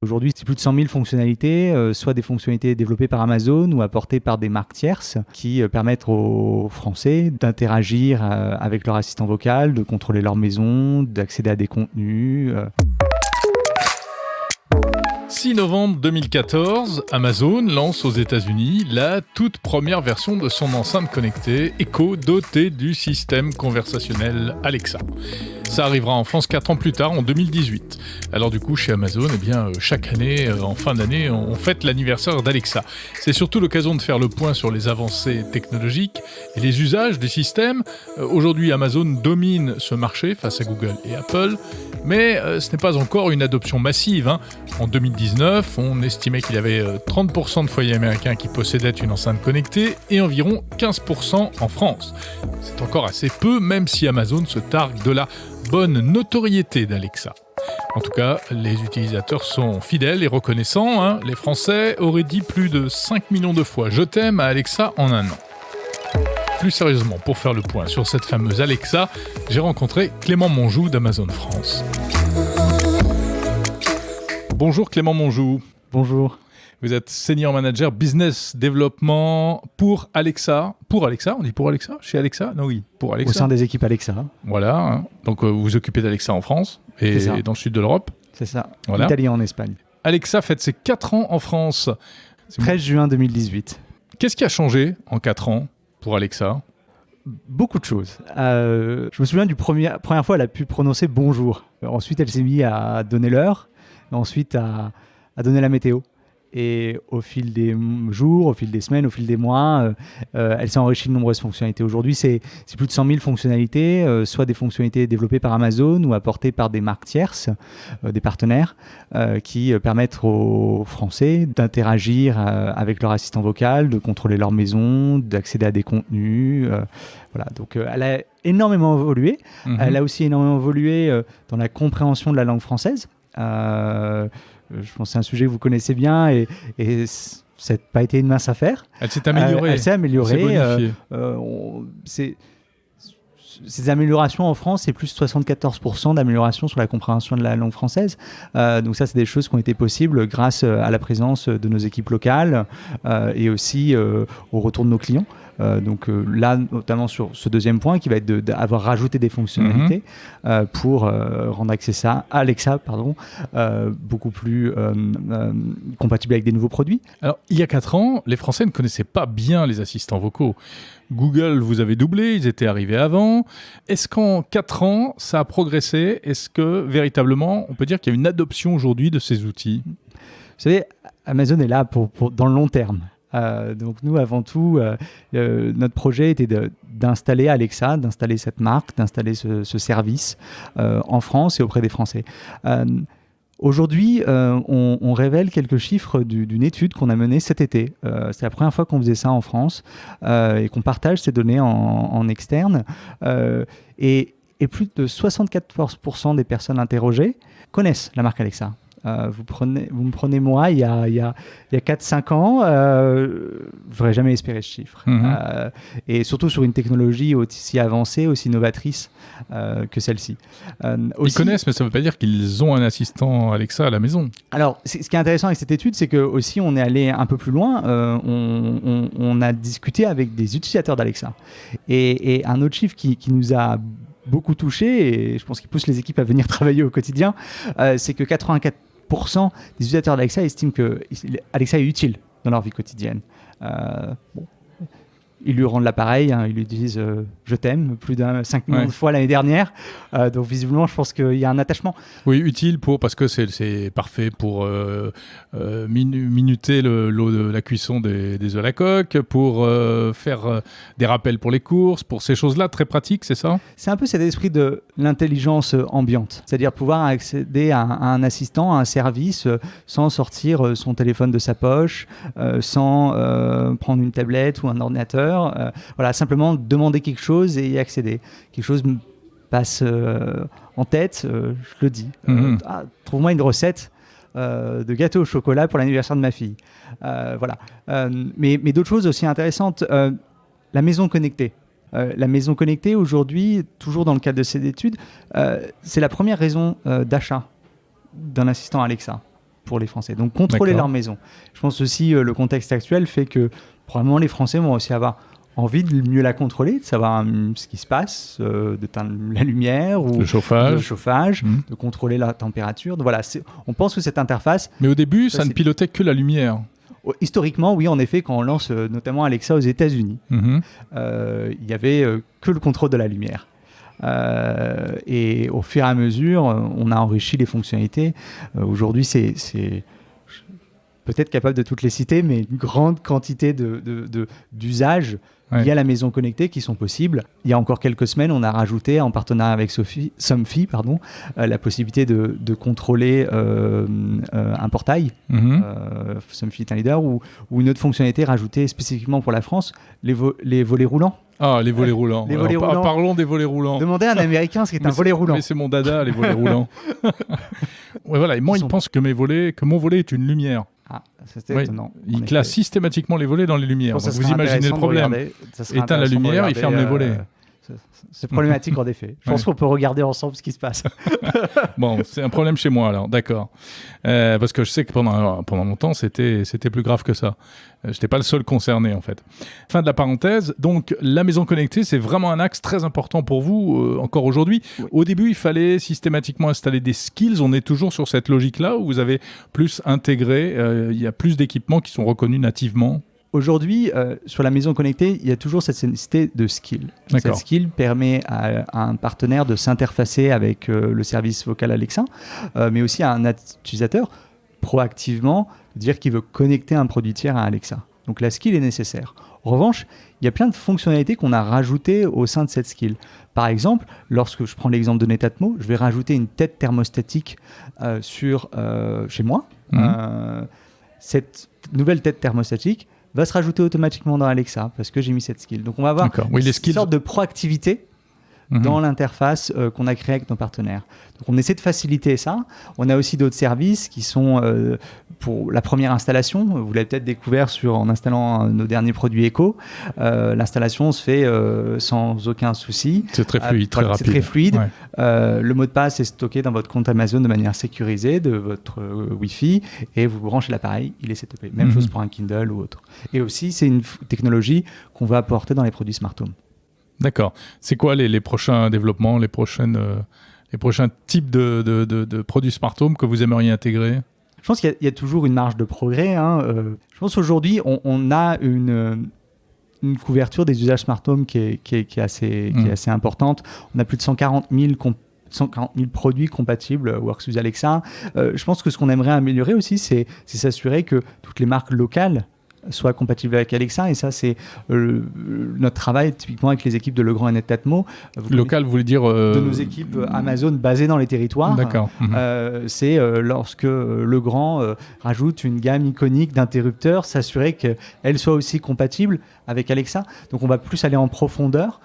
Aujourd'hui, c'est plus de 100 000 fonctionnalités, soit des fonctionnalités développées par Amazon ou apportées par des marques tierces qui permettent aux Français d'interagir avec leur assistant vocal, de contrôler leur maison, d'accéder à des contenus. 6 novembre 2014, Amazon lance aux États-Unis la toute première version de son enceinte connectée Echo dotée du système conversationnel Alexa. Ça arrivera en France 4 ans plus tard, en 2018. Alors du coup, chez Amazon, chaque année, en fin d'année, on fête l'anniversaire d'Alexa. C'est surtout l'occasion de faire le point sur les avancées technologiques et les usages du système. Aujourd'hui, Amazon domine ce marché face à Google et Apple, mais ce n'est pas encore une adoption massive. En 2019, on estimait qu'il y avait 30% de foyers américains qui possédaient une enceinte connectée et environ 15% en France. C'est encore assez peu, même si Amazon se targue de la bonne notoriété d'Alexa. En tout cas, les utilisateurs sont fidèles et reconnaissants. Les Français auraient dit plus de 5 millions de fois « Je t'aime » à Alexa en un an. Plus sérieusement, pour faire le point sur cette fameuse Alexa, j'ai rencontré Clément Monjou d'Amazon France. Bonjour Clément Monjou. Bonjour. Vous êtes Senior Manager Business Development pour Alexa. Pour Alexa, on dit pour Alexa? Chez Alexa? Non, oui, pour Alexa. Au sein des équipes Alexa. Voilà, donc vous vous occupez d'Alexa en France et dans le sud de l'Europe. C'est ça, voilà. Italie en Espagne. Alexa fête ses 4 ans en France. 13 juin 2018. Qu'est-ce qui a changé en 4 ans pour Alexa? Beaucoup de choses. Je me souviens première fois, elle a pu prononcer bonjour. Ensuite, elle s'est mise à donner l'heure. Ensuite, à donner la météo. Et au fil des jours, au fil des semaines, au fil des mois, elle s'est enrichie de nombreuses fonctionnalités. Aujourd'hui, c'est plus de 100 000 fonctionnalités, soit des fonctionnalités développées par Amazon ou apportées par des marques tierces, des partenaires, qui permettent aux Français d'interagir avec leur assistant vocal, de contrôler leur maison, d'accéder à des contenus. Voilà. Donc, elle a énormément évolué. Elle a aussi énormément évolué dans la compréhension de la langue française. Je pense que c'est un sujet que vous connaissez bien et ça n'a pas été une mince affaire. Elle s'est améliorée. Elle s'est améliorée. C'est ces améliorations en France, c'est plus de 74% d'amélioration sur la compréhension de la langue française. Donc ça, c'est des choses qui ont été possibles grâce à la présence de nos équipes locales et aussi au retour de nos clients. Donc là, notamment sur ce deuxième point, qui va être d'avoir rajouté des fonctionnalités pour rendre Alexa beaucoup plus compatible avec des nouveaux produits. Alors, il y a 4 ans, les Français ne connaissaient pas bien les assistants vocaux. Google vous avez doublé, ils étaient arrivés avant. Est-ce qu'en 4 ans, ça a progressé? Est-ce que, véritablement, on peut dire qu'il y a une adoption aujourd'hui de ces outils? Vous savez, Amazon est là pour dans le long terme. Donc nous, avant tout, notre projet était d'installer Alexa, d'installer cette marque, d'installer ce service en France et auprès des Français. Aujourd'hui, on révèle quelques chiffres d'une étude qu'on a menée cet été. C'est la première fois qu'on faisait ça en France et qu'on partage ces données en externe. Et plus de 74% des personnes interrogées connaissent la marque Alexa. Vous me prenez moi, il y a 4-5 ans, je n'aurais jamais espéré ce chiffre. Et surtout sur une technologie aussi avancée, aussi novatrice que celle-ci. Ils connaissent, mais ça ne veut pas dire qu'ils ont un assistant Alexa à la maison. Alors, ce qui est intéressant avec cette étude, c'est que aussi on est allé un peu plus loin. On a discuté avec des utilisateurs d'Alexa. Et un autre chiffre qui nous a beaucoup touché, et je pense qu'il pousse les équipes à venir travailler au quotidien, c'est que 84% des utilisateurs d'Alexa estiment que Alexa est utile dans leur vie quotidienne. Ils lui rendent l'appareil, ils lui disent « je t'aime » plus de 5 millions de fois l'année dernière. Donc visiblement, je pense qu'il y a un attachement. Oui, utile parce que c'est parfait pour minuter la cuisson des œufs à la coque, pour faire des rappels pour les courses, pour ces choses-là, très pratiques, c'est ça? C'est un peu cet esprit de l'intelligence ambiante, c'est-à-dire pouvoir accéder à un assistant, à un service, sans sortir son téléphone de sa poche, sans prendre une tablette ou un ordinateur. Voilà, simplement demander quelque chose et y accéder. Quelque chose me passe en tête, je le dis. Trouve-moi une recette de gâteau au chocolat pour l'anniversaire de ma fille. Voilà. Mais d'autres choses aussi intéressantes. La maison connectée. La maison connectée, aujourd'hui, toujours dans le cadre de cette étude, c'est la première raison d'achat d'un assistant Alexa. pour les Français. Donc contrôler D'accord. leur maison. Je pense aussi le contexte actuel fait que probablement les Français vont aussi avoir envie de mieux la contrôler, de savoir ce qui se passe, d'éteindre la lumière ou Le chauffage. de contrôler la température. Donc voilà, on pense que cette interface... Mais au début, ça ne pilotait que la lumière. Historiquement, oui, en effet, quand on lance notamment Alexa aux États-Unis, il n'y avait que le contrôle de la lumière. Et au fur et à mesure, on a enrichi les fonctionnalités. Aujourd'hui, c'est peut-être capable de toutes les citer, mais une grande quantité d'usages liés à la maison connectée qui sont possibles. Il y a encore quelques semaines, on a rajouté, en partenariat avec Somfy, la possibilité de contrôler un portail. Somfy est un leader, ou une autre fonctionnalité rajoutée spécifiquement pour la France, les volets roulants. Ah, les volets roulants. Les volets roulants. Parlons des volets roulants. Demandez à un Américain ce qu'est un volet roulant. Mais c'est mon dada, les volets roulants. Ouais, voilà. Et moi, il pense que mon volet est une lumière. Ah, c'était étonnant. Il classe systématiquement les volets dans les lumières. Donc vous imaginez le problème. Éteint la lumière, il ferme les volets. C'est problématique en effet. Je pense qu'on peut regarder ensemble ce qui se passe. Bon, c'est un problème chez moi alors, d'accord. Parce que je sais que pendant longtemps, c'était plus grave que ça. Je n'étais pas le seul concerné en fait. Fin de la parenthèse. Donc la maison connectée, c'est vraiment un axe très important pour vous encore aujourd'hui. Oui. Au début, il fallait systématiquement installer des skills. On est toujours sur cette logique-là où vous avez plus intégré, il y a plus d'équipements qui sont reconnus nativement. Aujourd'hui, sur la maison connectée, il y a toujours cette nécessité de skill. Cette skill permet à un partenaire de s'interfacer avec le service vocal Alexa, mais aussi à un utilisateur proactivement dire qu'il veut connecter un produit tiers à Alexa. Donc la skill est nécessaire. En revanche, il y a plein de fonctionnalités qu'on a rajoutées au sein de cette skill. Par exemple, lorsque je prends l'exemple de Netatmo, je vais rajouter une tête thermostatique chez moi. Cette nouvelle tête thermostatique va se rajouter automatiquement dans Alexa parce que j'ai mis cette skill. Donc on va avoir une sorte de proactivité dans l'interface qu'on a créée avec nos partenaires. Donc on essaie de faciliter ça. On a aussi d'autres services qui sont pour la première installation. Vous l'avez peut-être découvert en installant nos derniers produits Echo. L'installation se fait sans aucun souci. C'est très fluide, très rapide. C'est très fluide. Ouais. Le mot de passe est stocké dans votre compte Amazon de manière sécurisée de votre Wi-Fi et vous branchez l'appareil, il est setupé. Même chose pour un Kindle ou autre. Et aussi, c'est une technologie qu'on va apporter dans les produits Smart Home. D'accord. C'est quoi les prochains développements, les prochains types de produits Smart Home que vous aimeriez intégrer ? Je pense qu'il y a toujours une marge de progrès. Je pense qu'aujourd'hui, on a une couverture des usages Smart Home qui est assez importante. On a plus de 140 000 produits compatibles WorkSuite Alexa. Je pense que ce qu'on aimerait améliorer aussi, c'est s'assurer que toutes les marques locales soient compatibles avec Alexa, et ça c'est notre travail typiquement avec les équipes de Legrand et Netatmo. Local, vous voulez dire de nos équipes Amazon basées dans les territoires. D'accord. C'est lorsque Legrand rajoute une gamme iconique d'interrupteurs, s'assurer qu'elle soit aussi compatible avec Alexa. Donc on va plus aller en profondeur,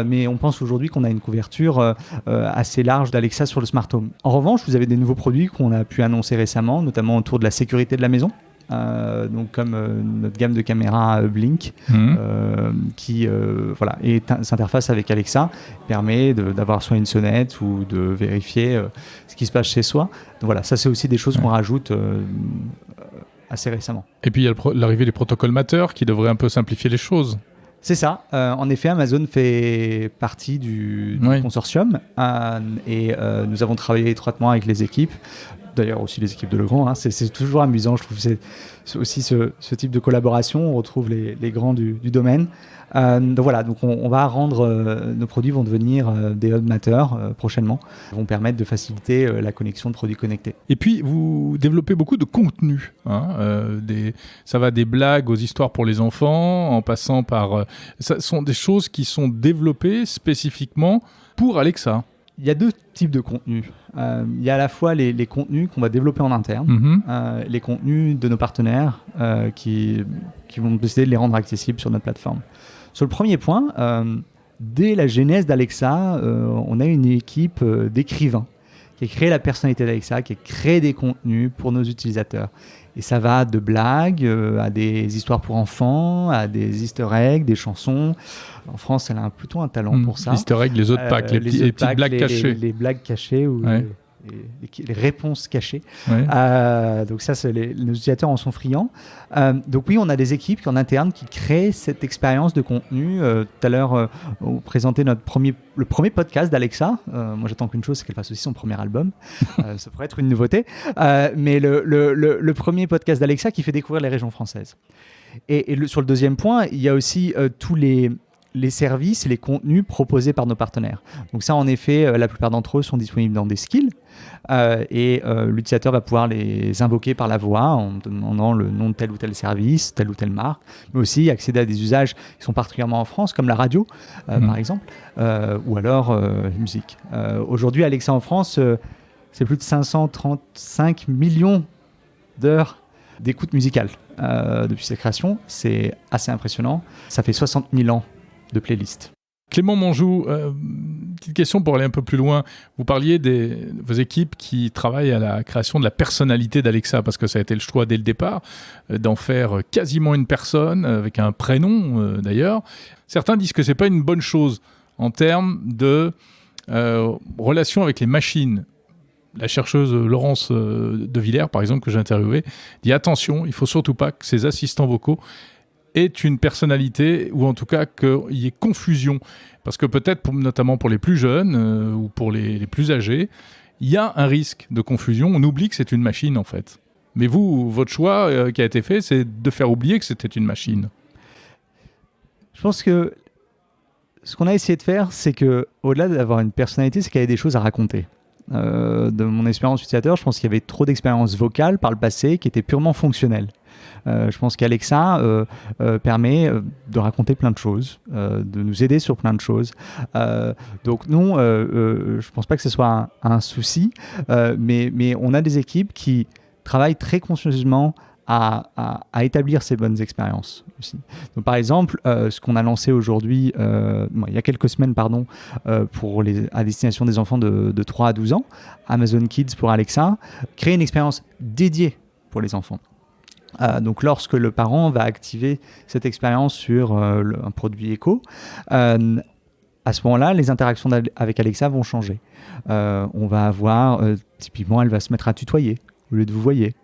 mais on pense aujourd'hui qu'on a une couverture assez large d'Alexa sur le Smart Home. En revanche, vous avez des nouveaux produits qu'on a pu annoncer récemment, notamment autour de la sécurité de la maison. Donc comme notre gamme de caméras Blink qui s'interface avec Alexa, permet d'avoir soit une sonnette ou de vérifier ce qui se passe chez soi. Donc voilà, ça c'est aussi des choses qu'on rajoute assez récemment. Et puis il y a l'arrivée des protocoles Matter qui devrait un peu simplifier les choses. C'est ça. En effet, Amazon fait partie du consortium et nous avons travaillé étroitement avec les équipes. D'ailleurs aussi les équipes de Legrand, c'est toujours amusant, je trouve. C'est aussi ce type de collaboration, on retrouve les grands du domaine. Donc voilà, donc on va rendre, nos produits vont devenir des hub Matter prochainement, vont permettre de faciliter la connexion de produits connectés. Et puis vous développez beaucoup de contenu, ça va des blagues aux histoires pour les enfants, en passant par... ça sont des choses qui sont développées spécifiquement pour Alexa. Il y a deux types de contenus. Il y a à la fois les contenus qu'on va développer en interne, les contenus de nos partenaires qui vont décider de les rendre accessibles sur notre plateforme. Sur le premier point, dès la genèse d'Alexa, on a une équipe d'écrivains qui a créé la personnalité d'Alexa, qui a créé des contenus pour nos utilisateurs. Et ça va de blagues à des histoires pour enfants, à des easter eggs, des chansons. En France, elle a plutôt un talent pour ça. Easter eggs, les autres packs, les petites blagues cachées. Les blagues cachées ou les réponses cachées. Ouais. Donc ça, nos utilisateurs en sont friands. Donc oui, on a des équipes en interne qui créent cette expérience de contenu. Tout à l'heure, on présentait le premier podcast d'Alexa. Moi, j'attends qu'une chose, c'est qu'elle fasse aussi son premier album. Ça pourrait être une nouveauté. Mais le premier podcast d'Alexa qui fait découvrir les régions françaises. Et sur le deuxième point, il y a aussi tous les services et les contenus proposés par nos partenaires. Donc ça, en effet, la plupart d'entre eux sont disponibles dans des skills et l'utilisateur va pouvoir les invoquer par la voix en demandant le nom de tel ou tel service, telle ou telle marque, mais aussi accéder à des usages qui sont particulièrement en France, comme la radio, par exemple, ou alors musique. Aujourd'hui, Alexa en France, c'est plus de 535 millions d'heures d'écoute musicale depuis sa création. C'est assez impressionnant. Ça fait 60 000 ans de playlist. Clément Monjou, petite question pour aller un peu plus loin. Vous parliez de vos équipes qui travaillent à la création de la personnalité d'Alexa, parce que ça a été le choix dès le départ d'en faire quasiment une personne, avec un prénom d'ailleurs. Certains disent que ce n'est pas une bonne chose en termes de relation avec les machines. La chercheuse Laurence de Villers, par exemple, que j'ai interviewée, dit attention, il ne faut surtout pas que ces assistants vocaux aient une personnalité, ou en tout cas qu'il y ait confusion. Parce que peut-être, notamment pour les plus jeunes ou pour les plus âgés, il y a un risque de confusion. On oublie que c'est une machine, en fait. Mais vous, votre choix qui a été fait, c'est de faire oublier que c'était une machine. Je pense que ce qu'on a essayé de faire, c'est qu'au-delà d'avoir une personnalité, c'est qu'il y avait des choses à raconter. De mon expérience utilisateur, je pense qu'il y avait trop d'expériences vocales par le passé qui étaient purement fonctionnelles. Je pense qu'Alexa permet de raconter plein de choses, de nous aider sur plein de choses. Donc non, je ne pense pas que ce soit un souci, mais on a des équipes qui travaillent très conscieusement à établir ces bonnes expériences aussi. Donc, par exemple, ce qu'on a lancé aujourd'hui, il y a quelques semaines, à destination des enfants de 3 à 12 ans, Amazon Kids pour Alexa, créer une expérience dédiée pour les enfants. Donc lorsque le parent va activer cette expérience sur un produit éco, à ce moment-là, les interactions avec Alexa vont changer. On va avoir, typiquement, elle va se mettre à tutoyer au lieu de vous voyez.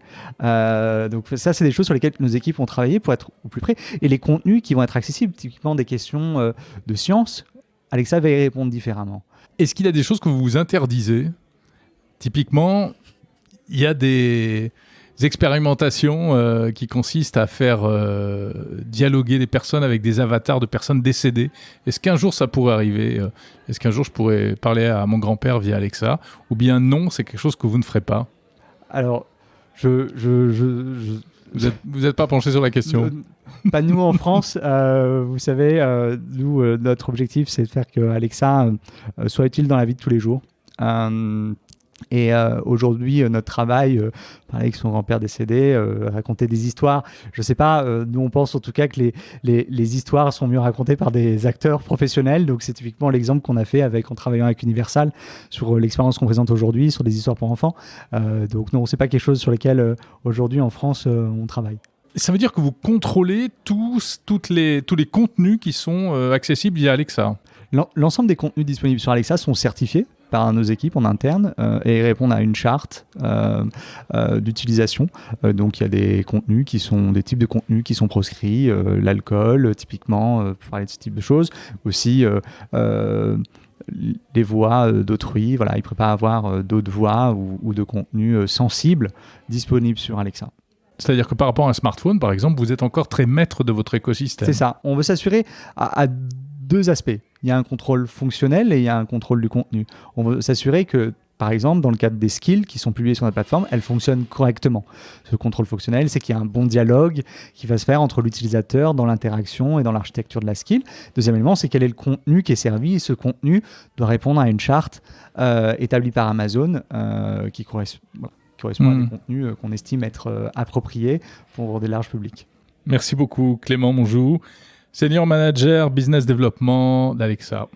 Donc ça, c'est des choses sur lesquelles nos équipes ont travaillé pour être au plus près. Et les contenus qui vont être accessibles, typiquement des questions de science, Alexa va y répondre différemment. Est-ce qu'il y a des choses que vous vous interdisez ? Typiquement, il y a des expérimentations qui consistent à faire dialoguer des personnes avec des avatars de personnes décédées. Est-ce qu'un jour ça pourrait arriver ? Est-ce qu'un jour je pourrais parler à mon grand-père via Alexa ? Ou bien non, c'est quelque chose que vous ne ferez pas ? Alors, Vous n'êtes pas penché sur la question ? Pas nous en France. Vous savez, nous, notre objectif, c'est de faire que Alexa soit utile dans la vie de tous les jours. Et aujourd'hui, notre travail, parler avec son grand-père décédé, raconter des histoires, je ne sais pas, nous on pense en tout cas que les histoires sont mieux racontées par des acteurs professionnels, donc c'est typiquement l'exemple qu'on a fait en travaillant avec Universal sur l'expérience qu'on présente aujourd'hui, sur des histoires pour enfants. Donc non, ce n'est pas quelque chose sur lequel aujourd'hui en France on travaille. Ça veut dire que vous contrôlez tous les contenus qui sont accessibles via Alexa ? L'ensemble des contenus disponibles sur Alexa sont certifiés par nos équipes en interne et répondent à une charte d'utilisation. Donc il y a des types de contenus qui sont proscrits, l'alcool typiquement, pour parler de ce type de choses. Aussi les voix d'autrui, voilà, il ne peut pas avoir d'autres voix ou de contenus sensibles disponibles sur Alexa. C'est-à-dire que par rapport à un smartphone, par exemple, vous êtes encore très maître de votre écosystème. C'est ça. On veut s'assurer à deux aspects. Il y a un contrôle fonctionnel et il y a un contrôle du contenu. On veut s'assurer que, par exemple, dans le cadre des skills qui sont publiés sur notre plateforme, elles fonctionnent correctement. Ce contrôle fonctionnel, c'est qu'il y a un bon dialogue qui va se faire entre l'utilisateur dans l'interaction et dans l'architecture de la skill. Deuxième élément, c'est quel est le contenu qui est servi. Et ce contenu doit répondre à une charte établie par Amazon qui correspond à des contenus qu'on estime être appropriés pour des larges publics. Merci beaucoup Clément Monjou, Senior Manager Business Development d'Alexa.